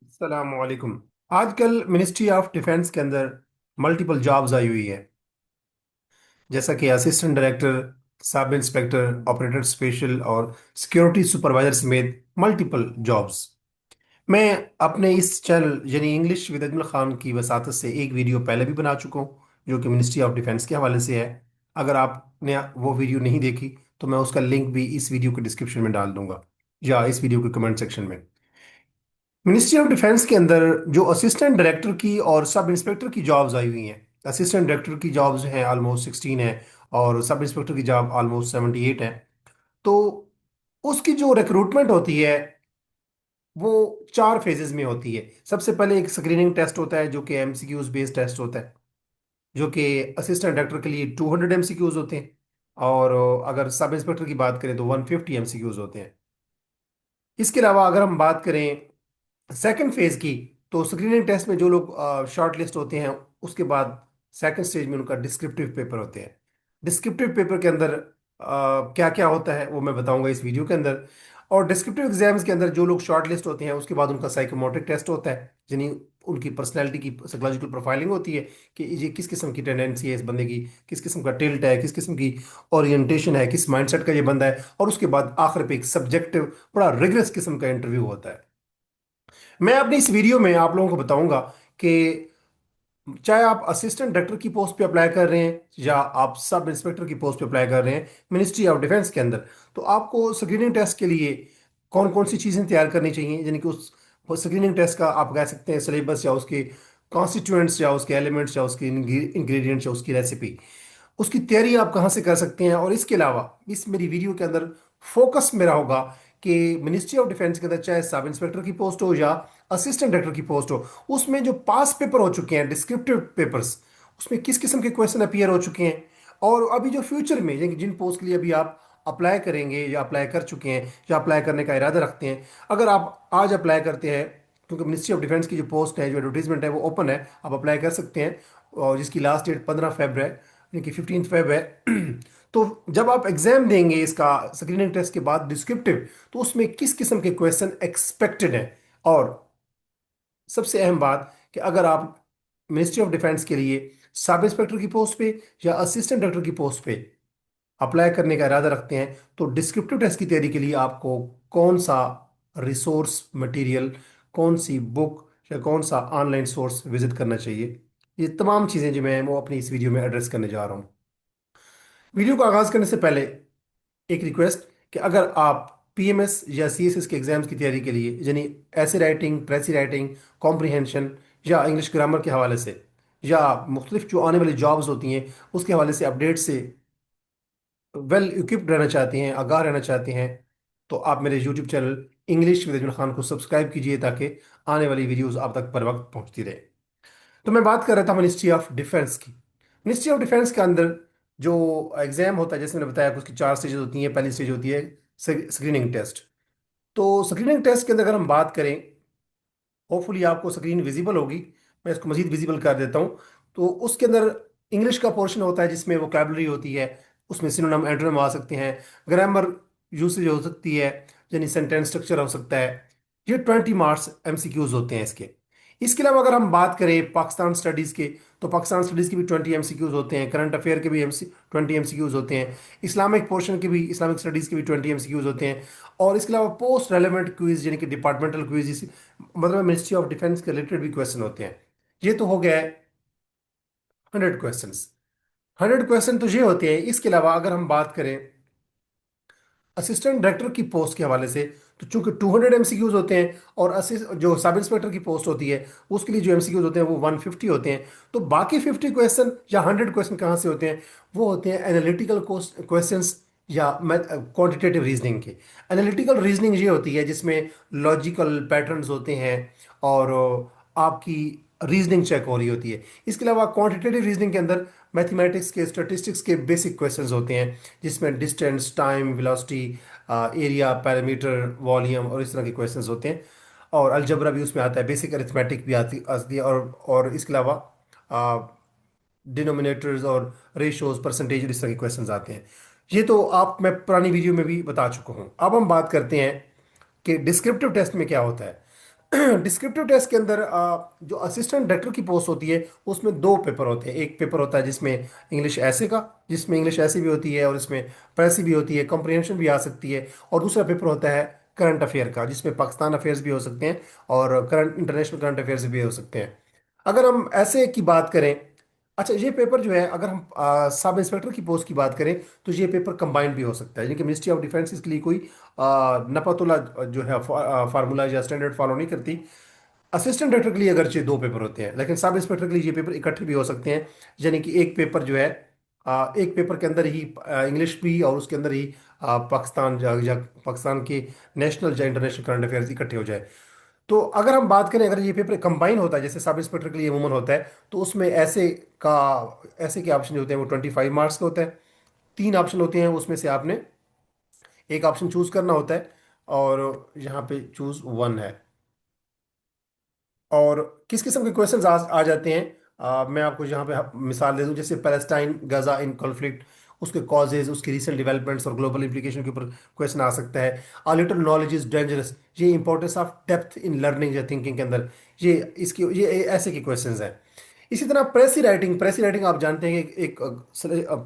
अस्सलामुअलैकुम। आजकल ministry of defence के अंदर मल्टीपल जॉब्स आई हुई है, जैसा कि assistant director, sub inspector, operator special और सिक्योरिटी सुपरवाइजर समेत मल्टीपल जॉब्स। मैं अपने इस चैनल यानी इंग्लिश विद अजमल खान की वसातत से एक वीडियो पहले भी बना चुका हूँ, जो कि मिनिस्ट्री ऑफ डिफेंस के हवाले से है। अगर आपने वो वीडियो नहीं देखी तो मैं उसका लिंक भी इस वीडियो के डिस्क्रिप्शन में डाल दूंगा या इस वीडियो के कमेंट सेक्शन में। मिनिस्ट्री ऑफ डिफेंस के अंदर जो असिस्टेंट डायरेक्टर की और सब इंस्पेक्टर की जॉब्स आई हुई हैं, असिस्टेंट डायरेक्टर की जॉब्स हैं ऑलमोस्ट 16 है और सब इंस्पेक्टर की जॉब ऑलमोस्ट 78 है। तो उसकी जो रिक्रूटमेंट होती है वो चार फेजेस में होती है। सबसे पहले एक स्क्रीनिंग टेस्ट होता है जो कि एमसीक्यूज बेस्ड टेस्ट होता है, जो कि असिस्टेंट डायरेक्टर के लिए 200 एमसीक्यूज होते हैं और अगर सब इंस्पेक्टर की बात करें तो 150 एमसीक्यूज होते हैं। इसके अलावा अगर हम बात करें सेकंड फेज की, तो स्क्रीनिंग टेस्ट में जो लोग शॉर्ट लिस्ट होते हैं उसके बाद सेकंड स्टेज में उनका डिस्क्रिप्टिव पेपर होते हैं। डिस्क्रिप्टिव पेपर के अंदर क्या क्या होता है वो मैं बताऊंगा इस वीडियो के अंदर। और डिस्क्रिप्टिव एग्जाम्स के अंदर जो लोग शॉर्ट लिस्ट होते हैं उसके बाद उनका साइकोमेट्रिक टेस्ट होता है, यानी उनकी पर्सनैलिटी की साइकोलॉजिकल प्रोफाइलिंग होती है कि ये किस किस्म की टेंडेंसी है इस बंदे की, किस किस्म का टिल्ट है, किस किस्म की ओरिएंटेशन है, किस माइंडसेट का ये बंदा है। और उसके बाद आखिर पे एक सब्जेक्टिव बड़ा रिगरस किस्म का इंटरव्यू होता है। मैं अपनी इस वीडियो में आप लोगों को बताऊंगा कि चाहे आप असिस्टेंट डायरेक्टर की पोस्ट पे अप्लाई कर रहे हैं या आप सब इंस्पेक्टर की पोस्ट पे अप्लाई कर रहे हैं मिनिस्ट्री ऑफ डिफेंस के अंदर, तो आपको स्क्रीनिंग टेस्ट के लिए कौन कौन सी चीज़ें तैयार करनी चाहिए, यानी कि उस स्क्रीनिंग टेस्ट का आप कह सकते हैं सिलेबस या उसके कॉन्स्टिट्यूएंट्स या उसके एलिमेंट्स या उसके इंग्रेडिएंट्स या उसकी रेसिपी, उसकी तैयारी आप कहाँ से कर सकते हैं। और इसके अलावा इस मेरी वीडियो के अंदर फोकस मेरा होगा कि मिनिस्ट्री ऑफ डिफेंस के अंदर चाहे सब इंस्पेक्टर की पोस्ट हो या असिस्टेंट डायरेक्टर की पोस्ट हो, उसमें जो पास पेपर हो चुके हैं डिस्क्रिप्टिव पेपर्स, उसमें किस किस्म के क्वेश्चन अपीयर हो चुके हैं। और अभी जो फ्यूचर में यानी कि जिन पोस्ट के लिए अभी आप अप्लाई करेंगे या अप्लाई कर चुके हैं या अप्लाई करने का इरादा रखते हैं, अगर आप आज अप्लाई करते हैं, क्योंकि मिनिस्ट्री ऑफ डिफेंस की जो पोस्ट है, जो एडवर्टीजमेंट है वो ओपन है, आप अप्लाई कर सकते हैं। और जिसकी लास्ट डेट 15 फेब है, यानी कि 15 फेब है। तो जब आप एग्जाम देंगे इसका स्क्रीनिंग टेस्ट के बाद डिस्क्रिप्टिव, तो उसमें किस किस्म के क्वेश्चन एक्सपेक्टेड हैं। और सबसे अहम बात कि अगर आप मिनिस्ट्री ऑफ डिफेंस के लिए सब इंस्पेक्टर की पोस्ट पे या असिस्टेंट डायरेक्टर की पोस्ट पे अप्लाई करने का इरादा रखते हैं, तो डिस्क्रिप्टिव टेस्ट की तैयारी के लिए आपको कौन सा रिसोर्स मटेरियल, कौन सी बुक या कौन सा ऑनलाइन सोर्स विजिट करना चाहिए, ये तमाम चीज़ें जो मैं वो अपनी इस वीडियो में एड्रेस करने जा रहा हूँ। वीडियो को आगाज करने से पहले एक रिक्वेस्ट कि अगर आप पीएमएस या सीएसएस के एग्जाम्स की तैयारी के लिए, यानी ऐसे राइटिंग, प्रेसी राइटिंग, कॉम्प्रिहेंशन या इंग्लिश ग्रामर के हवाले से या मुख्तलिफ जो आने वाली जॉब्स होती हैं उसके हवाले से अपडेट से वेल इक्विप्ड रहना चाहते हैं, आगाह रहना चाहते हैं, तो आप मेरे YouTube channel English with Ajmal Khan को सब्सक्राइब कीजिए ताकि आने वाली वीडियोस आप तक पर वक्त पहुंचती रहे। तो मैं बात कर रहा था मिनिस्ट्री ऑफ डिफेंस की। मिनिस्ट्री ऑफ डिफेंस के अंदर जो एग्जाम होता है, जैसे मैंने बताया कि उसकी चार स्टेजेस होती हैं। पहली स्टेज होती है स्क्रीनिंग टेस्ट। तो स्क्रीनिंग टेस्ट के अंदर अगर हम बात करें, होपफुली आपको स्क्रीन विजिबल होगी, मैं इसको मजीद विजिबल कर देता हूँ। तो उसके अंदर इंग्लिश का पोर्शन होता है जिसमें वोकेबलरी होती है, उसमें सिनोनिम एंटोनिम आ सकते हैं, ग्रामर यूसेज हो सकती है, यानी सेंटेंस स्ट्रक्चर हो सकता है। ये 20 मार्क्स एमसीक्यूज होते हैं इसके। इसके अलावा अगर हम बात करें पाकिस्तान स्टडीज़ के, तो पाकिस्तान स्टडीज़ के भी 20 एमसीक्यूज होते हैं, करंट अफेयर के भी 20 एमसीक्यूज होते हैं, इस्लामिक पोर्शन के भी, इस्लामिक स्टडीज़ के भी 20 एमसीक्यूज होते हैं। और इसके अलावा पोस्ट रेलेवेंट क्विज यानी कि डिपार्टमेंटल क्विज, मतलब मिनिस्ट्री ऑफ डिफेंस के रिलेटेड भी क्वेश्चन होते हैं। ये तो हो गया है 100 क्वेश्चन। 100 क्वेश्चन तो ये होते हैं। इसके अलावा अगर हम बात करें असिस्टेंट डायरेक्टर की पोस्ट के हवाले से, तो चूंकि 200 एमसीक्यूज होते हैं और जो सब इंस्पेक्टर की पोस्ट होती है उसके लिए जो एमसीक्यूज होते हैं वो 150 होते हैं। तो बाकी 50 क्वेश्चन या 100 क्वेश्चन कहाँ से होते हैं? वो होते हैं एनालिटिकल क्वेश्चंस या क्वांटिटेटिव रीजनिंग के। एनालिटिकल रीजनिंग ये होती है जिसमें लॉजिकल पैटर्न्स होते हैं और आपकी रीजनिंग चेक हो रही होती है। इसके अलावा क्वांटिटेटिव रीजनिंग के अंदर मैथमेटिक्स के, स्टैटिस्टिक्स के बेसिक क्वेश्चंस होते हैं जिसमें distance, time, velocity, area, parameter, volume और इस तरह के क्वेश्चंस होते हैं। और अलजबरा भी उसमें आता है, बेसिक अरिथमेटिक भी आती है। और इसके अलावा डिनोमिनेटर्स और रेशोज, परसेंटेज, इस तरह के क्वेश्चंस आते हैं। ये तो आप मैं पुरानी वीडियो में भी बता चुका हूँ। अब हम बात करते हैं कि डिस्क्रिप्टिव टेस्ट में क्या होता है। डिस्क्रिप्टिव टेस्ट के अंदर जो असिस्टेंट डायरेक्टर की पोस्ट होती है उसमें दो पेपर होते हैं। एक पेपर होता है जिसमें इंग्लिश ऐसे का, जिसमें इंग्लिश ऐसी भी होती है और इसमें प्रेसी भी होती है, कंप्रीहेंशन भी आ सकती है। और दूसरा पेपर होता है करंट अफेयर का, जिसमें पाकिस्तान अफेयर्स भी हो सकते हैं और करंट इंटरनेशनल करंट अफेयर्स भी हो सकते हैं। अगर हम ऐसे की बात करें, अच्छा ये पेपर जो है, अगर हम सब इंस्पेक्टर की पोस्ट की बात करें तो ये पेपर कंबाइंड भी हो सकता है, यानी कि मिनिस्ट्री ऑफ डिफेंस इसके लिए कोई नपतुला जो है फार्मूला या स्टैंडर्ड फॉलो नहीं करती। असिस्टेंट डायरेक्टर के लिए अगरचे दो पेपर होते हैं, लेकिन सब इंस्पेक्टर के लिए ये पेपर इकट्ठे भी हो सकते हैं। यानी कि एक पेपर जो है, एक पेपर के अंदर ही इंग्लिश भी और उसके अंदर ही पाकिस्तान या पाकिस्तान के नेशनल या इंटरनेशनल करंट अफेयर्स इकट्ठे हो जाए। तो अगर हम बात करें, अगर ये पेपर कंबाइन होता है जैसे सब इंस्पेक्टर के लिए अमूमन होता है, तो उसमें का ऐसे के ऑप्शन जो होते हैं वो 25 मार्क्स के होते हैं। तीन ऑप्शन होते हैं, उसमें से आपने एक ऑप्शन चूज करना होता है, और यहाँ पे चूज वन है। और किस किस्म के क्वेश्चंस आ जाते हैं, मैं आपको यहाँ पे मिसाल दे दूं, जैसे पैलेस्टाइन गाजा इन कॉन्फ्लिक्ट, उसके कॉजेज, उसके रिसेंट डेवलपमेंट्स और ग्लोबल इंप्लीकेशन के ऊपर क्वेश्चन आ सकता है। A little knowledge is dangerous, ये importance of depth in learning या थिंकिंग के अंदर, ये ऐसे के क्वेश्चंस हैं। इसी तरह प्रेसी राइटिंग आप जानते हैं कि एक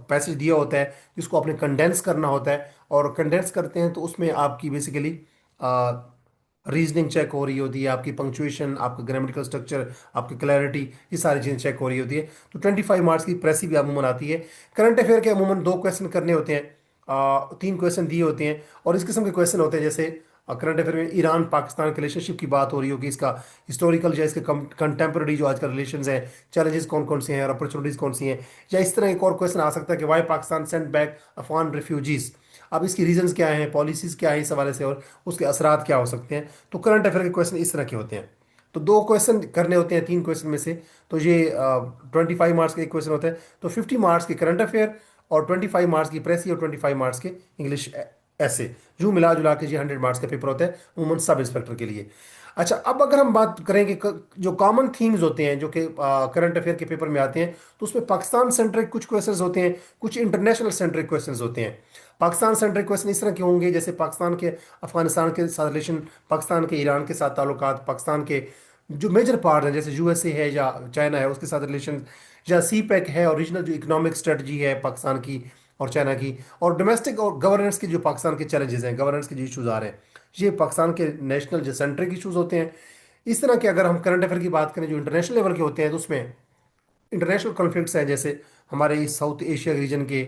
पैसेज दिया होता है जिसको आपने कंडेंस करना होता है, और कंडेंस करते हैं तो उसमें आपकी बेसिकली रीजनिंग चेक हो रही होती है, आपकी पंक्चुएशन, आपका ग्रामेटिकल स्ट्रक्चर, आपकी क्लैरिटी, ये सारी चीज़ें चेक हो रही होती है। तो 25 मार्क्स की प्रेसी भी अमूमन आती है। करंट अफेयर के अमूमन दो क्वेश्चन करने होते हैं, तीन क्वेश्चन दिए होते हैं। और इस किस्म के क्वेश्चन होते हैं जैसे करंट अफेयर में ईरान पाकिस्तान के रिलेशनशिप की बात हो रही होगी, इसका हिस्टोरिकल या इसके कंटेम्प्रेरी जो आजकल रिलेशन हैं, चैलेंजेस कौन कौन से हैं और अपॉर्चुनिटीज कौन सी हैं। या इस तरह एक और क्वेश्चन आ सकता है कि why Pakistan send back Afghan refugees, अब इसकी रीजंस क्या हैं, पॉलिसीज क्या है इस हवाले से, और उसके असरात क्या हो सकते हैं। तो करंट अफेयर के क्वेश्चन इस तरह के होते हैं। तो दो क्वेश्चन करने होते हैं तीन क्वेश्चन में से। तो ये 25 मार्क्स का एक क्वेश्चन होता है। तो 50 मार्क्स के करंट अफेयर, और 25 मार्क्स की प्रेसी, और 25 मार्क्स के इंग्लिश ऐसे, यूं मिला जुला के ये 100 मार्क्स का पेपर होता है उमूमन सब इंस्पेक्टर के लिए। अच्छा, अब अगर हम बात करें कि जो कॉमन थीम्स होते हैं जो कि करंट अफेयर के पेपर में आते हैं, तो उसमें पाकिस्तान सेंट्रिक कुछ क्वेश्चंस होते हैं, कुछ इंटरनेशनल सेंट्रिक क्वेश्चंस होते हैं। पाकिस्तान सेंट्रिक क्वेश्चन इस तरह के होंगे जैसे पाकिस्तान के अफगानिस्तान के साथ रिलेशन, पाकिस्तान के ईरान के साथ ताल्लुकात, पाकिस्तान के जो मेजर पार्ट हैं जैसे यूएसए है या चाइना है उसके साथ रिलेशन, या सी पैक है और रीजनल जो इकोनॉमिक स्ट्रेटजी है पाकिस्तान की और चाइना की, और डोमेस्टिक और गवर्नेंस के जो पाकिस्तान के चैलेंजेस हैं, गवर्नेंस के जो इशूज आ रहे हैं, ये पाकिस्तान के नेशनल जो सेंट्रिक इशूज होते हैं। इस तरह के अगर हम करंट अफेयर की बात करें जो इंटरनेशनल लेवल के होते हैं, तो उसमें इंटरनेशनल कॉन्फ्लिक्ट्स हैं जैसे हमारे इस साउथ एशिया रीजन के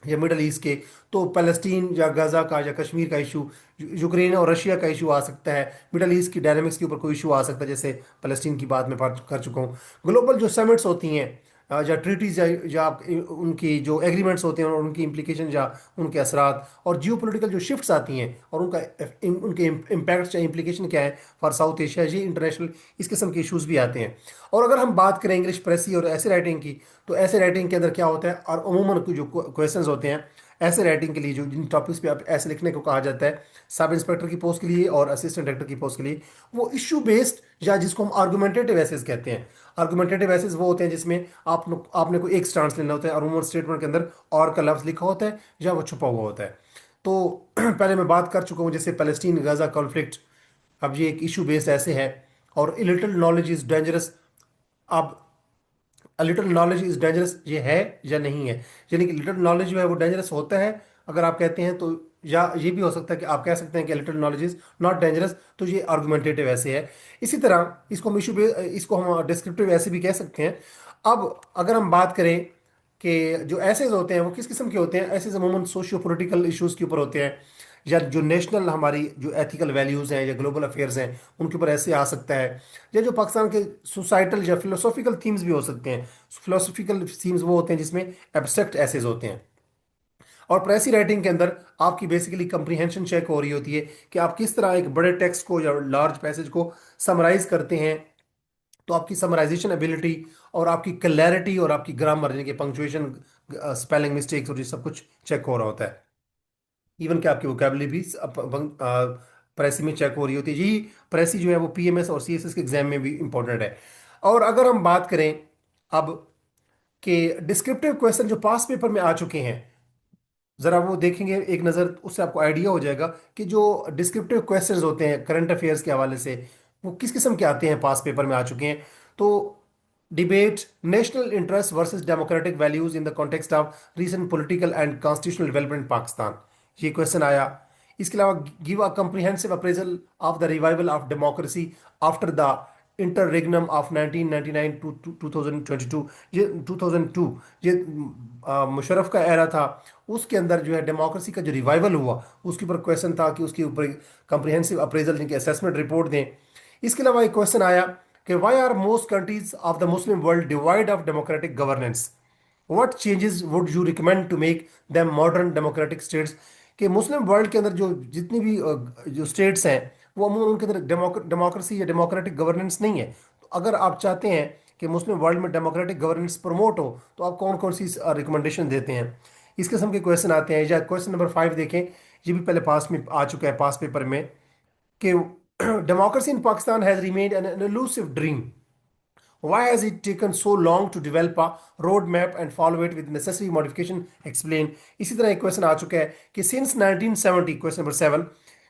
या मिडल ईस्ट के, तो पैलेस्टीन या गाजा का या कश्मीर का इशू, यूक्रेन और रशिया का इशू आ सकता है। मिडल ईस्ट की डायनामिक्स के ऊपर कोई इशू आ सकता है, जैसे पैलेस्टीन की बात मैं कर चुका हूँ। ग्लोबल जो समिट्स होती हैं या ट्रीटीज या उनकी जो एग्रीमेंट्स होते हैं और उनकी इम्प्लीकेशन या उनके असरात, और जियो पोलिटिकल जो शिफ्ट्स आती हैं और उनके इम्पैक्ट या इम्प्लीकेशन क्या है फॉर साउथ एशिया, ये इंटरनेशनल इस किस्म के इशूज़ भी आते हैं। और अगर हम बात करें इंग्लिश प्रेसी और ऐसे राइटिंग की, तो ऐसे राइटिंग के अंदर क्या होता है, और अमूमन जो क्वेश्चंस होते हैं ऐसे राइटिंग के लिए, जो जिन टॉपिक्स पे आप ऐसे लिखने को कहा जाता है सब इंस्पेक्टर की पोस्ट के लिए और असिस्टेंट डायरेक्टर की पोस्ट के लिए, वो इशू बेस्ड या जिसको हम आर्गुमेंटेटिव एसेस कहते हैं। आर्गुमेंटेटिव एसेस वो होते हैं जिसमें आपने कोई एक स्टांस लेना होता है और उमर स्टेटमेंट के अंदर और का लफ्ज लिखा होता है या वो छुपा हुआ होता है। तो पहले मैं बात कर चुका हूँ जैसे पैलेस्टीन गाजा कॉन्फ्लिक्ट, अब ये एक इशू बेस्ड ऐसे है। और लिटिल नॉलेज इज डेंजरस, अब लिटिल नॉलेज इज डेंजरस ये है या नहीं है, यानी कि लिटिल नॉलेज जो है वो डेंजरस होता है अगर आप कहते हैं तो, या ये भी हो सकता है कि आप कह सकते हैं कि little knowledge is not dangerous, तो ये आर्गुमेंटेटिव ऐसे है। इसी तरह इसको हम डिस्क्रिप्टिव ऐसे भी कह सकते हैं। अब अगर हम बात करें कि जो ऐसेज होते हैं वो किस किस्म के होते हैं, ऐसे अमूमन सोशियो पॉलिटिकल इश्यूज के ऊपर होते हैं, या जो नेशनल हमारी जो एथिकल वैल्यूज़ हैं या ग्लोबल अफेयर्स हैं उनके ऊपर ऐसे आ सकता है। या जो पाकिस्तान के सोसाइटल या फिलोसॉफिकल थीम्स भी हो सकते हैं। फिलोसॉफिकल थीम्स वो होते हैं जिसमें एब्स्ट्रैक्ट ऐसेज होते हैं। और प्रेसी राइटिंग के अंदर आपकी बेसिकली कंप्रीहेंशन चेक हो रही होती है कि आप किस तरह एक बड़े टेक्स्ट को या लार्ज पैसेज को समराइज करते हैं। तो आपकी समराइजेशन एबिलिटी और आपकी क्लैरिटी और आपकी ग्रामर यानी कि पंक्चुएशन, स्पेलिंग मिस्टेक्स और ये सब कुछ चेक हो रहा होता है। इवन कि आपकी वोकेबलरी भी प्रेसी में चेक हो रही होती है। यही प्रेसी जो है वो पीएमएस और सीएसएस के एग्जाम में भी इंपॉर्टेंट है। और अगर हम बात करें अब कि डिस्क्रिप्टिव क्वेश्चन जो पास पेपर में आ चुके हैं, जरा वो देखेंगे एक नज़र, उससे आपको आइडिया हो जाएगा कि जो डिस्क्रिप्टिव क्वेश्चंस होते हैं करंट अफेयर्स के हवाले से, वो किस किस्म के आते हैं, पास पेपर में आ चुके हैं। तो debate national interest versus democratic values in the context of recent political and constitutional development in Pakistan, ये क्वेश्चन आया। इसके अलावा give a comprehensive appraisal of the revival of democracy after the interregnum of 1999 to 2022, ये 2002, ये मुशर्रफ का era था। उसके अंदर जो है डेमोक्रेसी का जो रिवाइवल हुआ, उसके ऊपर क्वेश्चन था कि उसके ऊपर कम्प्रिहेंसिव अप्रेजल, जिनकी असेसमेंट रिपोर्ट दें। इसके अलावा एक क्वेश्चन आया कि why are most countries of the Muslim world devoid of democratic governance, what changes would you recommend to make them modern democratic states. कि मुस्लिम वर्ल्ड के अंदर जो जितनी भी जो स्टेट्स हैं, वो अमूमन उनके अंदर डेमोक्रेसी या डेमोक्रेटिक गवर्नेंस नहीं है। तो अगर आप चाहते हैं कि मुस्लिम वर्ल्ड में डेमोक्रेटिक गवर्नेंस प्रमोट हो, तो आप कौन कौन सी रिकमेंडेशन देते हैं। इस किस्म के क्वेश्चन आते हैं। या क्वेश्चन नंबर 5 देखें, ये भी पहले पास में आ चुका है पास पेपर में, कि democracy in Pakistan has remained an elusive dream. Why has it taken so long to develop a roadmap and follow it with necessary modification? Explain. इसी तरह एक क्वेश्चन आ चुका है कि since 1970, question number 7,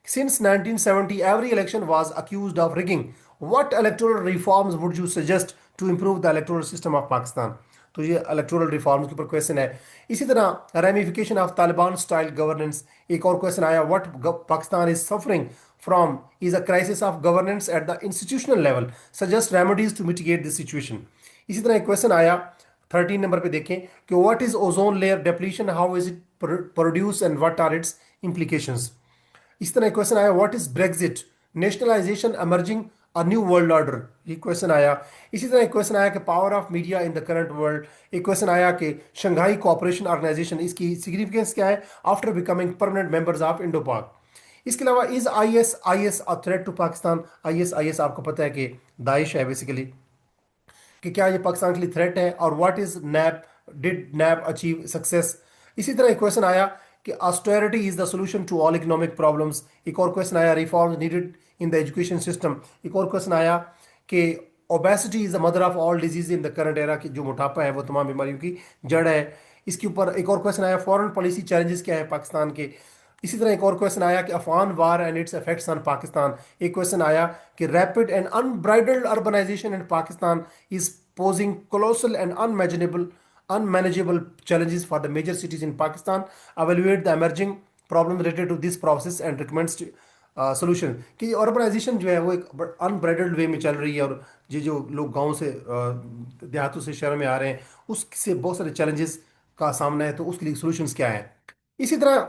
since 1970 every election was accused of rigging. What electoral reforms would you suggest to improve the electoral system of Pakistan? तो ये electoral reforms के ऊपर क्वेश्चन है। इसी तरह ramification of Taliban style governance, एक और question आया, what Pakistan is suffering from is a crisis of governance at the institutional level, suggest remedies to mitigate this situation. इसी तरह एक क्वेश्चन आया 13 नंबर पे देखें कि what is ozone layer depletion, how is it produce and what are its implications। इस तरह question आया what is Brexit, nationalisation emerging a new world order, ये क्वेश्चन आया। इसी तरह एक क्वेश्चन आया कि power of media in the current world. एक क्वेश्चन आया कि शंघाई कोऑपरेशन ऑर्गेनाइजेशन, इसकी सिग्निफिकेंस क्या है after becoming permanent members of Indo Pak. इसके अलावा is IS a threat to Pakistan. IS आपको पता है कि दाइश है बेसिकली, कि क्या ये पाकिस्तान के लिए थ्रेट है, और what is NAP, did NAP achieve success. इसी तरह एक क्वेश्चन आया कि austerity is the solution to all economic problems. एक और क्वेश्चन आया reforms needed in the education system. एक और क्वेश्चन आया कि obesity is the mother of all disease in the current era, की जो मोटापा है वो तमाम बीमारियों की जड़ है। इसके ऊपर एक और क्वेश्चन आया फॉरेन पॉलिसी चैलेंजेस क्या है पाकिस्तान के। इसी तरह एक और क्वेश्चन आया कि Afghan war and its effects on Pakistan. एक क्वेश्चन आया कि rapid and unbridled urbanisation in Pakistan is posing colossal and unmanageable challenges for the major cities in Pakistan. Evaluate the emerging problems related to this process and recommends solution। कि urbanisation जो है वो एक unbridled वे में चल रही है, और ये जो लोग गांव से देहातों से शहरों में आ रहे हैं, उससे बहुत सारे चैलेंजेस का सामना है, तो उसके लिए सॉल्यूशंस क्या है। इसी तरह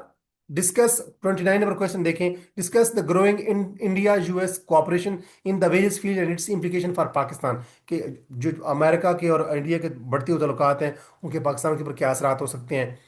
डिस्कस 29 नंबर क्वेश्चन देखें, discuss the growing in India US cooperation in the various field and it's implication for Pakistan. कि जो अमेरिका के और इंडिया के बढ़ते हुए तल्लुकात हैं, उनके पाकिस्तान के ऊपर क्या असरात हो सकते हैं।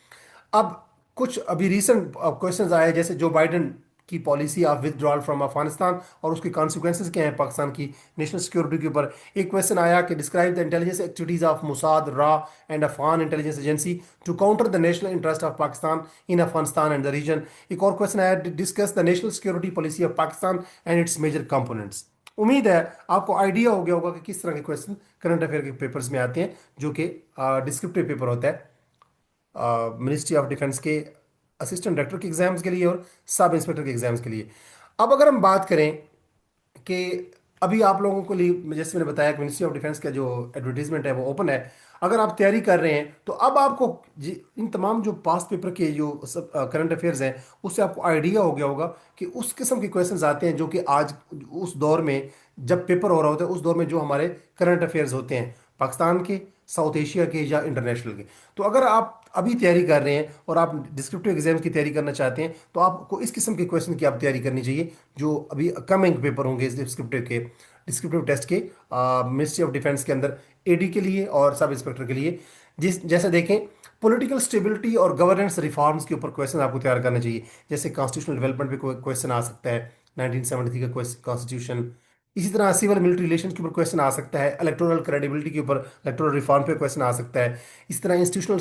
अब कुछ अभी रिसेंट क्वेश्चंस आए, जैसे जो बाइडन की policy of withdrawal from Afghanistan और उसके कॉन्सिक्वेंसेस क्या हैं पाकिस्तान की नेशनल सिक्योरिटी के ऊपर। एक क्वेश्चन आया कि describe the intelligence activities of Mossad, रा and Afghan intelligence agency to counter the national interest of Pakistan in Afghanistan and the region. एक और क्वेश्चन आया discuss the national security policy of Pakistan and its major components. उम्मीद है आपको idea हो गया होगा कि किस तरह के क्वेश्चन करंट अफेयर के पेपर्स में आते हैं, जो कि डिस्क्रिप्टिव पेपर होता है मिनिस्ट्री ऑफ डिफेंस के असिस्टेंट डायरेक्टर के एग्जाम्स के लिए और सब इंस्पेक्टर के एग्जाम्स के लिए। अब अगर हम बात करें कि अभी आप लोगों के लिए, जैसे मैंने बताया कि मिनिस्ट्री ऑफ डिफेंस का जो एडवर्टीजमेंट है वो ओपन है। अगर आप तैयारी कर रहे हैं तो अब आपको इन तमाम जो पास्ट पेपर के जो सब करंट अफेयर्स हैं, उससे आपको आइडिया हो गया होगा कि उस किस्म के क्वेश्चंस आते हैं जो कि आज उस दौर में जब पेपर हो रहा होता है, उस दौर में जो हमारे करंट अफेयर्स होते हैं पाकिस्तान के, साउथ एशिया के या इंटरनेशनल के। तो अगर आप अभी तैयारी कर रहे हैं और आप डिस्क्रिप्टिव एग्जाम्स की तैयारी करना चाहते हैं, तो आपको इस किस्म के क्वेश्चन की आप तैयारी करनी चाहिए, जो अभी कमिंग पेपर होंगे इस डिस्क्रिप्टिव टेस्ट के मिनिस्ट्री ऑफ डिफेंस के अंदर एडी के लिए और सब इंस्पेक्टर के लिए। जिस जैसे देखें पॉलिटिकल स्टेबिलिटी और गवर्नेंस रिफॉर्म्स के ऊपर क्वेश्चन आपको तैयार करना चाहिए। जैसे कॉन्स्टिट्यूशनल डेवलपमेंट पे कोई क्वेश्चन आ सकता है, 1973 का कॉन्स्टिट्यूशन। इसी तरह सिविल मिलिट्री रिलेशन के ऊपर क्वेश्चन आ सकता है, इलेक्टोरल क्रेडिबिलिटी के ऊपर, इलेक्टोरल रिफॉर्म पे क्वेश्चन आ सकता है। इस तरह इंस्टीट्यूशनल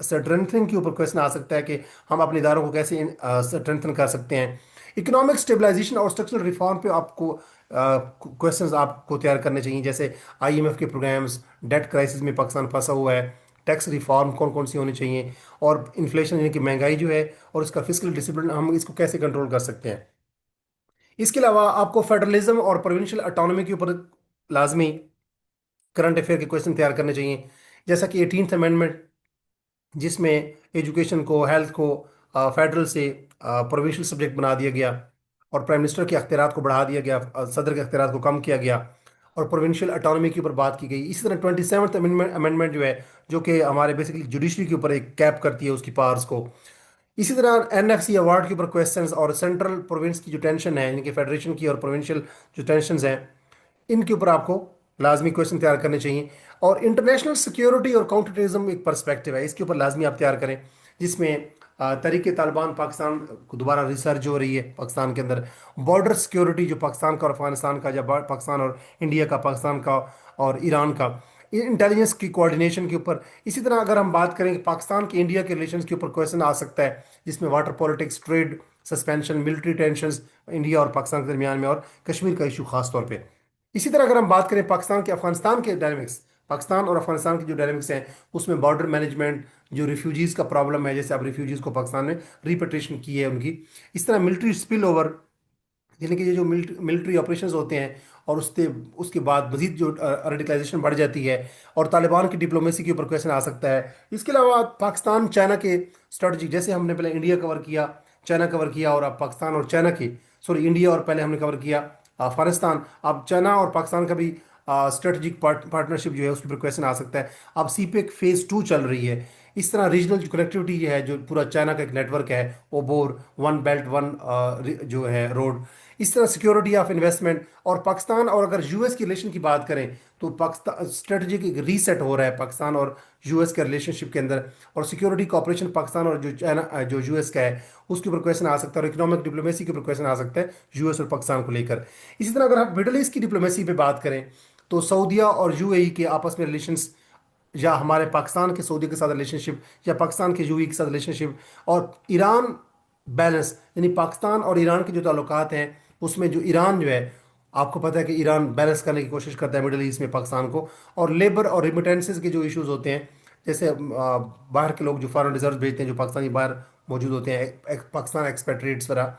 स्ट्रेंथनिंग के ऊपर क्वेश्चन आ सकता है कि हम अपने इदारों को कैसे स्ट्रेंथन कर सकते हैं। इकोनॉमिक स्टेबलाइजेशन और स्ट्रक्चरल रिफॉर्म पे आपको क्वेश्चंस आपको तैयार करने चाहिए, जैसे आईएमएफ के प्रोग्राम्स, डेट क्राइसिस में पाकिस्तान फंसा हुआ है, टैक्स रिफॉर्म कौन कौन सी होनी चाहिए, और इन्फ्लेशन यानी कि महंगाई जो है और इसका फिस्कल डिसिप्लिन हम इसको कैसे कंट्रोल कर सकते हैं। इसके अलावा आपको फेडरलिज्म और प्रोविंशियल ऑटोनॉमी के ऊपर लाजमी करंट अफेयर के क्वेश्चन तैयार करने चाहिए, जैसा कि 18th अमेंडमेंट, जिसमें एजुकेशन को, हेल्थ को फेडरल से प्रोविंशियल सब्जेक्ट बना दिया गया, और प्राइम मिनिस्टर के अख्तियारात को बढ़ा दिया गया, सदर के अख्तियारात को कम किया गया, और प्रोविंशियल ऑटोनॉमी के ऊपर बात की गई। इसी तरह 27th अमेंडमेंट जो है, जो कि हमारे बेसिकली जुडिशरी के ऊपर एक कैप करती है उसकी पावर्स को। इसी तरह एनएफसी अवार्ड के ऊपर क्वेश्चंस, और सेंट्रल प्रोविंस की जो टेंशन है, यानी कि फेडरेशन की और प्रोविंशियल जो टेंशन हैं, इनके ऊपर आपको लाजमी क्वेश्चन तैयार करने चाहिए। और इंटरनेशनल सिक्योरिटी और काउंटर टेररिज्म एक पर्सपेक्टिव है, इसके ऊपर लाजमी आप तैयार करें, जिसमें तरीके तालिबान पाकिस्तान को दोबारा रिसर्च हो रही है पाकिस्तान के अंदर, बॉर्डर सिक्योरिटी जो पाकिस्तान का और अफगानिस्तान का, या पाकिस्तान और इंडिया का, पाकिस्तान का और ईरान का, इंटेलिजेंस की कोऑर्डिनेशन के ऊपर। इसी तरह अगर हम बात करें कि पाकिस्तान के इंडिया के रिलेशंस के ऊपर क्वेश्चन आ सकता है, जिसमें water politics, trade suspension, military tensions India और पाकिस्तान के दरमियान में, और कश्मीर का इशू खास तौर पे। इसी तरह अगर हम बात करें पाकिस्तान के अफगानिस्तान के डायनेमिक्स, पाकिस्तान और अफगानिस्तान की जो डायनेमिक्स हैं, उसमें बॉर्डर मैनेजमेंट, जो रिफ्यूजीज का प्रॉब्लम है, जैसे अब रिफ्यूजीज को पाकिस्तान ने रिपेट्रिएशन की है उनकी, इस तरह मिलिट्री स्पिल ओवर, यानी कि ये जो मिलिट्री ऑपरेशंस होते हैं, और उसके उसके बाद मजीद जो रेडिकलाइजेशन बढ़ जाती है, और तालिबान की डिप्लोमेसी के ऊपर क्वेश्चन आ सकता है। इसके अलावा पाकिस्तान चाइना के स्ट्रेटजी, जैसे हमने पहले इंडिया कवर किया, चाइना कवर किया, और अब पाकिस्तान और चाइना की, सॉरी इंडिया और पहले हमने कवर किया अफगानिस्तान, अब चाइना और पाकिस्तान का भी स्ट्रेटजिक पार्टनरशिप जो है उसके ऊपर क्वेश्चन आ सकता है। अब सीपेक फेज 2 चल रही है। इस तरह रीजनल जो कनेक्टिविटी है, जो पूरा चाइना का एक नेटवर्क है, ओबोर, वन बेल्ट वन जो है रोड, इस तरह सिक्योरिटी ऑफ इन्वेस्टमेंट, और पाकिस्तान और अगर यूएस की रिलेशन की बात करें, तो पाकिस्तान स्ट्रेटजिक एक रीसेट हो रहा है पाकिस्तान और यूएस के रिलेशनशिप के अंदर, और सिक्योरिटी कॉपरेशन पाकिस्तान और जो चाइना जो यूएस का है उसके ऊपर क्वेश्चन आ सकता है, और इकोनॉमिक डिप्लोमेसी के ऊपर क्वेश्चन आ सकता है यूएस और पाकिस्तान को लेकर। इसी तरह अगर हम मिडल ईस्ट की डिप्लोमेसी पे बात करें, तो सऊदीया और यूएई के आपस में रिलेशंस, या हमारे पाकिस्तान के सऊदी के साथ रिलेशनशिप, या पाकिस्तान के यूएई के साथ रिलेशनशिप, और ईरान बैलेंस, यानी पाकिस्तान और ईरान के जो ताल्लुकात हैं, उसमें जो ईरान जो है, आपको पता है कि ईरान बैलेंस करने की कोशिश करता है मिडल ईस्ट में पाकिस्तान को, और लेबर और रिमिटेंसेस के जो इश्यूज होते हैं, जैसे बाहर के लोग जो फॉरेन रिजर्व भेजते हैं, जो पाकिस्तानी बाहर मौजूद होते हैं, पाकिस्तान एक्सपेट्रिएट्स वगैरह।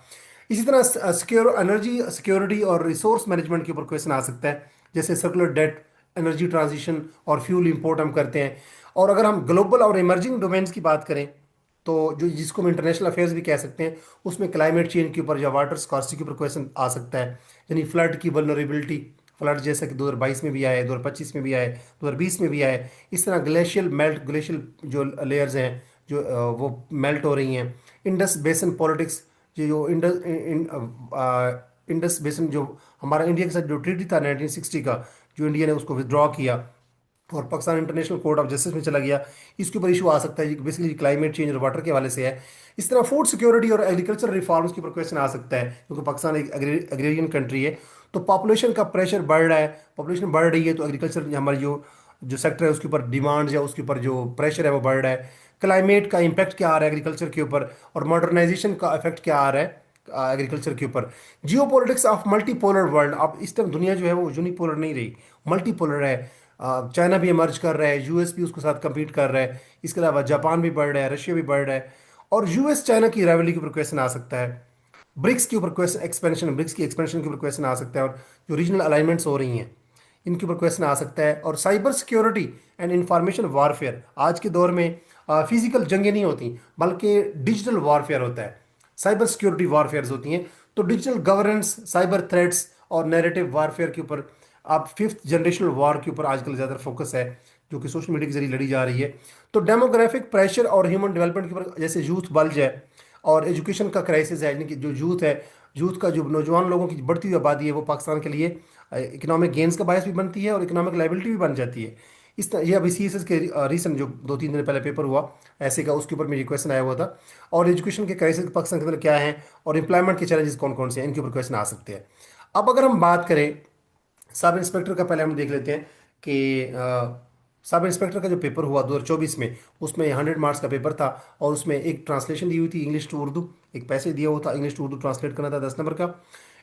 इसी तरह सिक्योर एनर्जी सिक्योरिटी और रिसोर्स मैनेजमेंट के ऊपर क्वेश्चन आ सकता है, जैसे सर्कुलर डेट, एनर्जी ट्रांजिशन, और फ्यूल इंपोर्ट हम करते हैं। और अगर हम ग्लोबल और इमर्जिंग डोमेन्स की बात करें, तो जो जिसको हम इंटरनेशनल अफेयर्स भी कह सकते हैं, उसमें क्लाइमेट चेंज के ऊपर या वाटर स्कार्सिटी के ऊपर क्वेश्चन आ सकता है, यानी फ्लड की वल्नरेबिलिटी, फ्लड जैसा कि 2022 में भी आए, 2025 में भी आए, 2020 में भी आए। इस तरह ग्लेशियल मेल्ट, ग्लेशियल जो लेयर्स हैं, जो वो मेल्ट हो रही हैं। इंडस बेसिन पॉलिटिक्स, ये जो इंडस बेसिन, जो हमारा इंडिया के साथ जो ट्रीटी था 1960 का, जो इंडिया ने उसको विदड्रॉ किया और Pakistan international court of justice में चला गया, इसके ऊपर इशू आ सकता है, बेसिकली क्लाइमेट चेंज और वाटर के हवाले से है। इस तरह फूड सिक्योरिटी और एग्रीकल्चर रिफॉर्म्स के ऊपर क्वेश्चन आ सकता है, क्योंकि पाकिस्तान एक एग्रेरियन कंट्री है, तो पॉपुलेशन का प्रेशर बढ़ रहा है, पॉपुलेशन बढ़ रही है, तो एग्रीकल्चर हमारी जो जो सेक्टर है उसके ऊपर डिमांड या उसके ऊपर जो प्रेशर है वो बढ़ रहा है। क्लाइमेट का इम्पैक्ट क्या आ रहा है एग्रीकल्चर के ऊपर, और मॉडर्नाइजेशन का इफेक्ट क्या आ रहा है एग्रीकल्चर के ऊपर। जियो पॉलिटिक्स ऑफ मल्टीपोलर वर्ल्ड, अब इस टाइम दुनिया जो है वो यूनिपोलर नहीं रही, मल्टीपोलर है। चाइना भी इमर्ज कर रहा है, यूएस भी उसके साथ compete कर रहा है, इसके अलावा जापान भी बढ़ रहा है, रशिया भी बढ़ रहा है, और यूएस चाइना की राइवलरी के ऊपर क्वेश्चन आ सकता है। ब्रिक्स के ऊपर क्वेश्चन एक्सपेंशन, ब्रिक्स की एक्सपेंशन के ऊपर क्वेश्चन आ सकता है, और जो रीजनल अलाइनमेंट्स हो रही हैं इनके ऊपर क्वेश्चन आ सकता है। और cyber security and information warfare, आज के दौर में फिजिकल जंगें नहीं होती, बल्कि डिजिटल वॉरफेयर होता है, साइबर सिक्योरिटी वॉरफेयर होती हैं। तो डिजिटल गवर्नेंस, साइबर थ्रेट्स और नैरेटिव वॉरफेयर के ऊपर, अब 5th जनरेशनल वॉर के ऊपर आजकल ज़्यादा फोकस है, जो कि सोशल मीडिया के जरिए लड़ी जा रही है। तो डेमोग्राफिक प्रेशर और ह्यूमन डेवलपमेंट के ऊपर, जैसे यूथ बल्ज है, और एजुकेशन का क्राइसिस है, यानी कि जो यूथ है, यूथ का जो नौजवान लोगों की बढ़ती हुई आबादी है, वो पाकिस्तान के लिए इकोनॉमिक गेंस का बायस भी बनती है और इकोनॉमिक लाइबिलिटी भी बन जाती है। इस तरह ये अभी सीएसएस के रिसेंट जो 2-3 दिन पहले पेपर हुआ ऐसे का, उसके ऊपर मेरी क्वेश्चन आया हुआ था। और एजुकेशन के क्राइसिस पाकिस्तान के अंदर क्या है, और एम्प्लॉयमेंट के चैलेंजेस कौन कौन से हैं, इनके ऊपर क्वेश्चन आ सकते हैं। अब अगर हम बात करें सब इंस्पेक्टर का, पहले हम देख लेते हैं कि सब इंस्पेक्टर का जो पेपर हुआ 2024 में, उसमें 100 मार्क्स का पेपर था, और उसमें एक ट्रांसलेशन दी हुई थी इंग्लिश टू उर्दू, एक पैसे दिया हुआ था इंग्लिश टू उर्दू ट्रांसलेट करना था 10 नंबर का।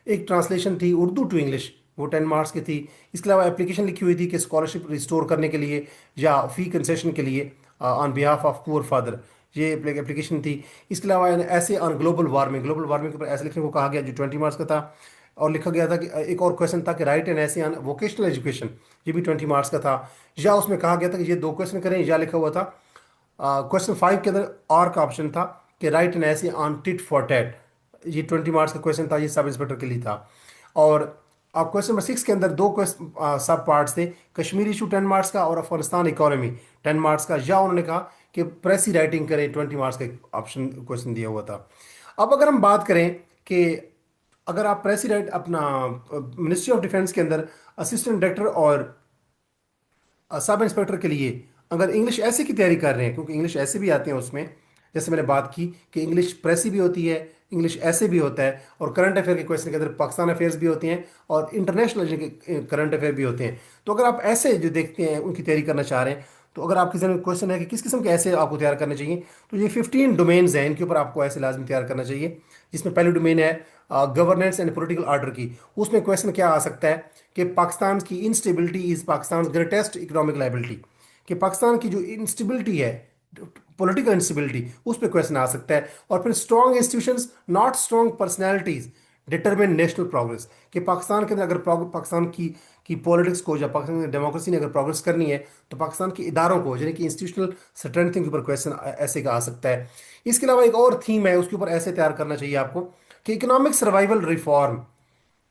एक ट्रांसलेशन थी उर्दू टू इंग्लिश, वो 10 मार्क्स की थी। इसके अलावा एप्लीकेशन लिखी हुई थी कि स्कॉलरशिप रिस्टोर करने के लिए या फ़ी कंसेशन के लिए on behalf of poor father, ये एप्लीकेशन थी। इसके अलावा ऐसे on global warming, global warming के ऊपर ऐसे लिखने को कहा गया जो 20 मार्क्स का था। और लिखा गया था कि एक और क्वेश्चन था कि राइट एन ऐसे ऑन वोकेशनल एजुकेशन, ये भी 20 मार्क्स का था। या उसमें कहा गया था कि ये दो क्वेश्चन करें, या लिखा हुआ था क्वेश्चन 5 के अंदर और का ऑप्शन था कि राइट एन ऐसे ऑन टिट फॉर टैट, ये 20 मार्क्स का क्वेश्चन था, ये सब इंस्पेक्टर के लिए था। और अब क्वेश्चन नंबर 6 के अंदर दो क्वेश्चन सब पार्ट्स थे, कश्मीर इशू 10 मार्क्स का और अफगानिस्तान इकोनॉमी 10 मार्क्स का। या उन्होंने कहा कि प्रेस ही राइटिंग करें, 20 मार्क्स का ऑप्शन क्वेश्चन दिया हुआ था। अब अगर हम बात करें कि अगर आप प्रेसिडेंट अपना मिनिस्ट्री ऑफ डिफेंस के अंदर असिस्टेंट डायरेक्टर और सब इंस्पेक्टर के लिए अगर इंग्लिश ऐसे की तैयारी कर रहे हैं, क्योंकि इंग्लिश ऐसे भी आते हैं उसमें, जैसे मैंने बात की कि इंग्लिश प्रेसी भी होती है, इंग्लिश ऐसे भी होता है, और करंट अफेयर के क्वेश्चन के अंदर पाकिस्तान अफेयर्स भी होते हैं और इंटरनेशनल करंट अफेयर भी होते हैं। तो अगर आप ऐसे जो देखते हैं उनकी तैयारी करना चाह रहे हैं, तो अगर आपके जहन में क्वेश्चन है कि किस किस्म के ऐसे आपको तैयार करने चाहिए, तो ये 15 डोमेन्स हैं, इनके ऊपर आपको ऐसे लाजमी तैयार करना चाहिए। जिसमें पहली डोमेन है गवर्नेंस एंड पॉलिटिकल ऑर्डर की। उसमें क्वेश्चन क्या आ सकता है कि पाकिस्तान की instability is Pakistan greatest economic liability, कि पाकिस्तान की जो इंस्टेबिलिटी है, पॉलिटिकल इंस्टेबिलिटी, उस पर क्वेश्चन आ सकता है। और फिर strong institutions not strong personalities determine national progress, कि पाकिस्तान के अंदर अगर पाकिस्तान की पॉलिटिक्स को या पाकिस्तान की डेमोक्रेसी ने अगर प्रोग्रेस करनी है, तो पाकिस्तान के इदारों को यानी कि इंस्टीट्यूशनल स्ट्रेंथिंग के ऊपर क्वेश्चन ऐसे का आ सकता है। इसके अलावा एक और थीम है, उसके ऊपर ऐसे तैयार करना चाहिए आपको कि इकोनॉमिक सर्वाइवल रिफॉर्म।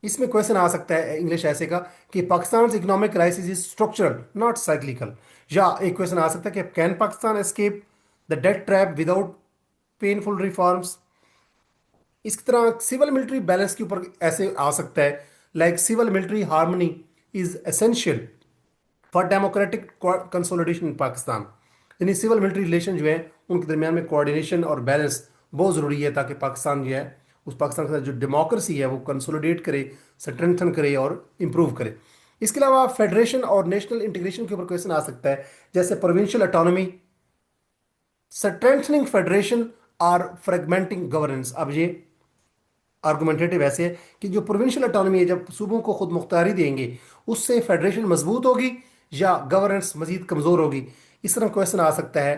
इसमें क्वेश्चन आ सकता है इंग्लिश ऐसे का कि Pakistan economic crisis is structural not cyclical. या एक क्वेश्चन आ सकता है कि can Pakistan escape the debt trap without painful reforms. इस तरह सिविल मिलिट्री बैलेंस के ऊपर ऐसे आ सकता है, like civil military harmony is essential for democratic consolidation in Pakistan. यानी सिविल मिलिट्री रिलेशन जो है उनके दरमियान में कोऑर्डिनेशन और बैलेंस बहुत ज़रूरी है, ताकि पाकिस्तान जो है उस पाकिस्तान के अंदर जो डेमोक्रेसी है वो कंसोलिडेट करे, स्ट्रेंथन करे और इम्प्रूव करे। इसके अलावा फेडरेशन और नेशनल इंटीग्रेशन के ऊपर क्वेश्चन आ सकता है, जैसे प्रोविंशियल ऑटोनॉमी, स्ट्रेंथनिंग फेडरेशन और फ्रेगमेंटिंग गवर्नेंस। अब ये आर्गुमेंटेटिव ऐसे है कि जो प्रोविंशियल ऑटोनॉमी है, जब सूबों को खुद मुख्तारी देंगे, उससे फेडरेशन मजबूत होगी या गवर्नेंस मजीद कमज़ोर होगी। इस तरह क्वेश्चन आ सकता है।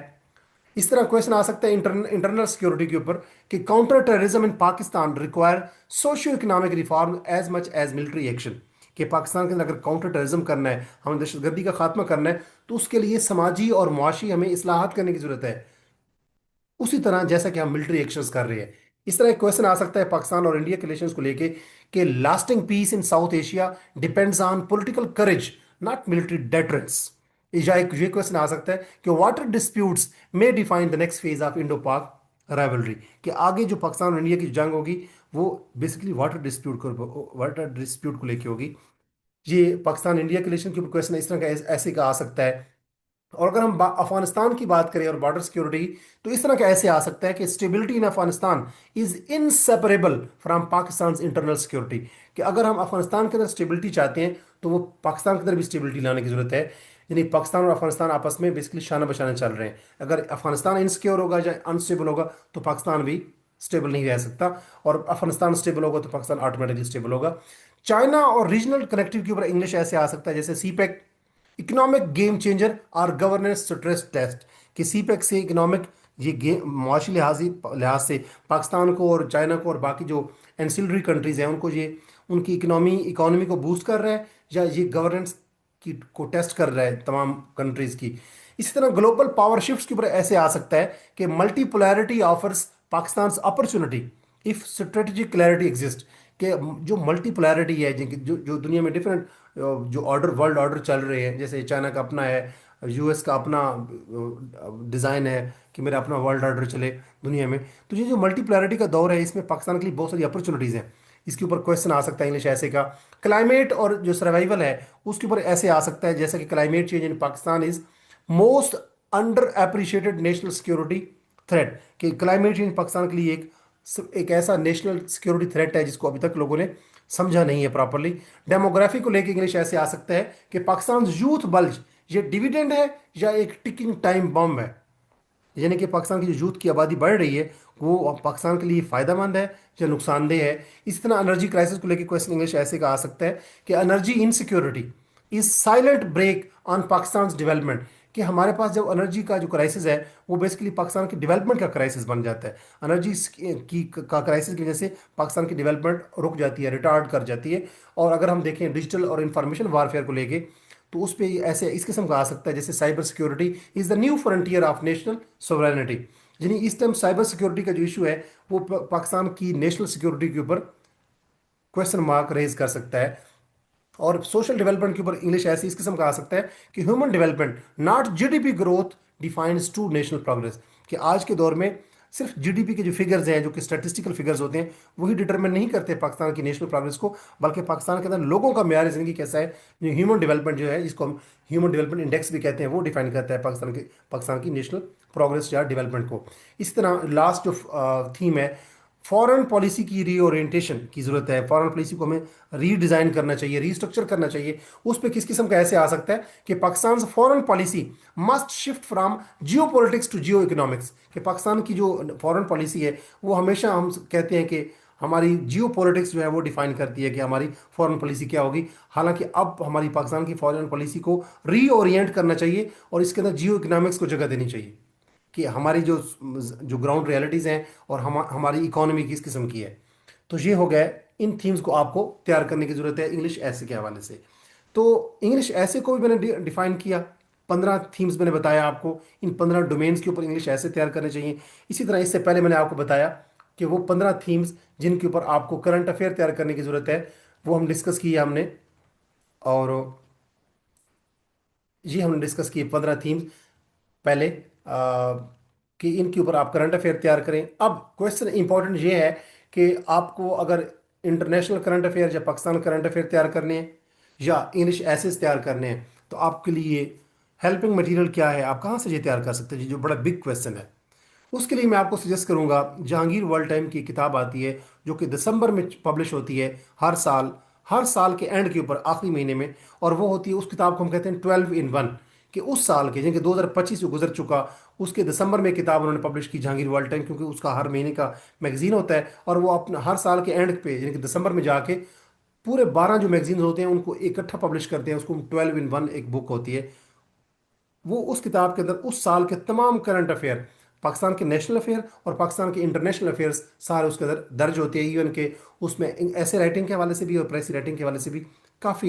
इस तरह क्वेश्चन आ सकता है इंटरनल सिक्योरिटी के ऊपर कि counter terrorism in Pakistan require socio economic reform as much as military action, कि पाकिस्तान के अंदर अगर काउंटर टेररिज्म करना है, हमें दहशतगर्दी का खात्मा करना है, तो उसके लिए समाजी और मुआशी हमें इस्लाहात करने की जरूरत है, उसी तरह जैसा कि हम मिलिट्री एक्शंस कर रहे हैं। इस तरह एक क्वेश्चन आ सकता है पाकिस्तान और इंडिया के रिलेशंस को लेके कि lasting peace in South Asia depends on political courage not military deterrence. या एक ये क्वेश्चन आ सकता है कि water disputes may define the next phase of Indo Pak rivalry, कि आगे जो पाकिस्तान और इंडिया की जंग होगी वो बेसिकली वाटर डिस्प्यूट को लेके होगी। ये पाकिस्तान इंडिया के रिलेशन के ऊपर क्वेश्चन इस तरह का ऐसे का आ सकता है। और अगर हम अफगानिस्तान की बात करें और बॉर्डर सिक्योरिटी, तो इस तरह का ऐसे आ सकता है कि stability in Afghanistan is inseparable from Pakistan internal security, कि अगर हम अफगानिस्तान के अंदर स्टेबिलिटी चाहते हैं, तो वो पाकिस्तान के अंदर भी स्टेबिलिटी लाने की जरूरत है। यानी पाकिस्तान और अफगानिस्तान आपस में बेसिकली शाना बशाना चल रहे हैं। अगर अफगानिस्तान इनसिक्योर होगा या अनस्टेबल होगा, तो पाकिस्तान भी स्टेबल नहीं रह सकता, और अफगानिस्तान स्टेबल होगा तो पाकिस्तान ऑटोमेटिकली स्टेबल होगा। चाइना और रीजनल कनेक्टिविटी के ऊपर इंग्लिश ऐसे आ सकता है, जैसे सीपैक इकोनॉमिक गेम चेंजर और गवर्नेंस स्ट्रेस टेस्ट, कि सीपैक से इकोनॉमिक ये गेम मुआशी लिहाज से पाकिस्तान को और चाइना को और बाकी जो एंसिलरी कंट्रीज हैं उनको ये उनकी इकोनॉमी को बूस्ट कर रहा है, या ये गवर्नेंस की को टेस्ट कर रहा है तमाम कंट्रीज की। इसी तरह ग्लोबल पावर शिफ्ट्स के ऊपर ऐसे आ सकता है कि multipolarity offers Pakistan opportunity if strategic clarity exist, कि जो मल्टीपोलैरिटी है, जो जो दुनिया में डिफरेंट जो वर्ल्ड ऑर्डर चल रहे हैं, जैसे चाइना का अपना है, यूएस का अपना डिज़ाइन है कि मेरा अपना वर्ल्ड ऑर्डर चले दुनिया में, तो ये जो मल्टीपोलैरिटी का दौर है, इसमें पाकिस्तान के लिए बहुत सारी अपॉर्चुनिटीज़ हैं। इसके ऊपर क्वेश्चन आ सकता है इंग्लिश ऐसे का। क्लाइमेट और जो सर्वाइवल है उसके ऊपर ऐसे आ सकता है, जैसे कि climate change in Pakistan is most under appreciated national security threat, कि क्लाइमेट चेंज पाकिस्तान के लिए एक ऐसा नेशनल सिक्योरिटी थ्रेट है जिसको अभी तक लोगों ने समझा नहीं है प्रॉपरली। डेमोग्राफी को लेके इंग्लिश ऐसे आ सकता है कि पाकिस्तान यूथ बल्ज ये डिविडेंड है या एक टिकिंग टाइम बम है, यानी कि पाकिस्तान की जो यूथ की आबादी बढ़ रही है वो पाकिस्तान के लिए फायदेमंद है या नुकसानदेह है। इसी तरह एनर्जी क्राइसिस को लेकर क्वेश्चन इंग्लिश ऐसे का आ सकता है कि energy insecurity is silent brake on Pakistan development, कि हमारे पास जब एनर्जी का जो क्राइसिस है वो बेसिकली पाकिस्तान की डेवलपमेंट का क्राइसिस बन जाता है। एनर्जी की का क्राइसिस की वजह से पाकिस्तान की डेवलपमेंट रुक जाती है, रिटार्ड कर जाती है। और अगर हम देखें डिजिटल और इंफॉर्मेशन वारफेयर को लेके, तो उस पर ऐसे इस किस्म का आ सकता है जैसे cyber security is the new frontier of national sovereignty. यानी इस टाइम साइबर सिक्योरिटी का जो इशू है वो पाकिस्तान की नेशनल सिक्योरिटी के ऊपर क्वेश्चन मार्क रेज कर सकता है। और सोशल डेवलपमेंट के ऊपर इंग्लिश ऐसे इस किस्म का आ सकता है कि human development not GDP growth defines true national progress. कि आज के दौर में सिर्फ जीडीपी के जो फिगर्स हैं, जो कि स्टैटिस्टिकल फिगर्स होते हैं, वही डिटरमिन नहीं करते पाकिस्तान की नेशनल प्रोग्रेस को, बल्कि पाकिस्तान के अंदर लोगों का मेयार जिंदगी कैसा है, जो ह्यूमन डेवलपमेंट जो है, जिसको हम ह्यूमन डेवलपमेंट इंडेक्स भी कहते हैं, वो डिफाइन करता है पाकिस्तान की नेशनल प्रोग्रेस या डेवलपमेंट को। इसी तरह लास्ट जो थीम है, फॉरेन पॉलिसी की रीओरिएंटेशन की जरूरत है। फॉरेन पॉलिसी को हमें रीडिजाइन करना चाहिए, रीस्ट्रक्चर करना चाहिए। उस पर किस किस्म का ऐसे आ सकता है कि Pakistan foreign policy must shift from geo politics to geo economics. कि पाकिस्तान की जो फॉरेन पॉलिसी है वो हमेशा हम कहते हैं कि हमारी जियो पॉलिटिक्स जो है वो डिफाइन करती है कि हमारी फॉरेन पॉलिसी क्या होगी। हालांकि अब हमारी पाकिस्तान की फॉरेन पॉलिसी को रीओरिएंट करना चाहिए और इसके अंदर जियो इकोनॉमिक्स को जगह देनी चाहिए कि हमारी जो जो ग्राउंड रियलिटीज़ हैं और हमारी इकोनॉमी किस किस्म की है। तो ये हो गया, इन थीम्स को आपको तैयार करने की ज़रूरत है इंग्लिश ऐसे के हवाले से। तो इंग्लिश ऐसे को भी मैंने डिफाइन किया, 15 थीम्स मैंने बताया आपको। इन 15 डोमेन्स के ऊपर इंग्लिश ऐसे तैयार करने चाहिए। इसी तरह इससे पहले मैंने आपको बताया कि वो 15 थीम्स जिनके ऊपर आपको करंट अफेयर तैयार करने की ज़रूरत है, वो हम डिस्कस किए हमने। और ये हमने डिस्कस किए 15 थीम्स पहले, कि इनके ऊपर आप करंट अफेयर तैयार करें। अब क्वेश्चन इंपॉर्टेंट ये है कि आपको अगर इंटरनेशनल करंट अफेयर या पाकिस्तान करंट अफेयर तैयार करने हैं या इंग्लिश एसेस तैयार करने हैं, तो आपके लिए हेल्पिंग मटेरियल क्या है, आप कहाँ से ये तैयार कर सकते हैं, जो बड़ा बिग क्वेश्चन है। उसके लिए मैं आपको सजेस्ट करूंगा, जहांगीर वर्ल्ड टाइम की किताब आती है जो कि दिसंबर में पब्लिश होती है हर साल के एंड के ऊपर आखिरी महीने में। और वो होती है, उस किताब को हम कहते हैं 12 in 1। कि उस साल के जिनके 2025 जो गुजर चुका, उसके दिसंबर में किताब उन्होंने पब्लिश की जहांगीर वर्ल्ड टाइम, क्योंकि उसका हर महीने का मैगजीन होता है। और वो अपना हर साल के एंड पे यानी कि दिसंबर में जाके पूरे 12 जो मैगजीन होते हैं उनको इकट्ठा पब्लिश करते हैं। उसको 12 in 1 एक बुक होती है। वो उस किताब के अंदर उस साल के तमाम करंट अफेयर, पाकिस्तान के नेशनल अफेयर और पाकिस्तान के इंटरनेशनल अफेयर्स सारे उसके अंदर दर्ज होते हैं। इवन के उसमें ऐसे राइटिंग के हवाले से भी और प्रेस राइटिंग के हवाले से भी काफ़ी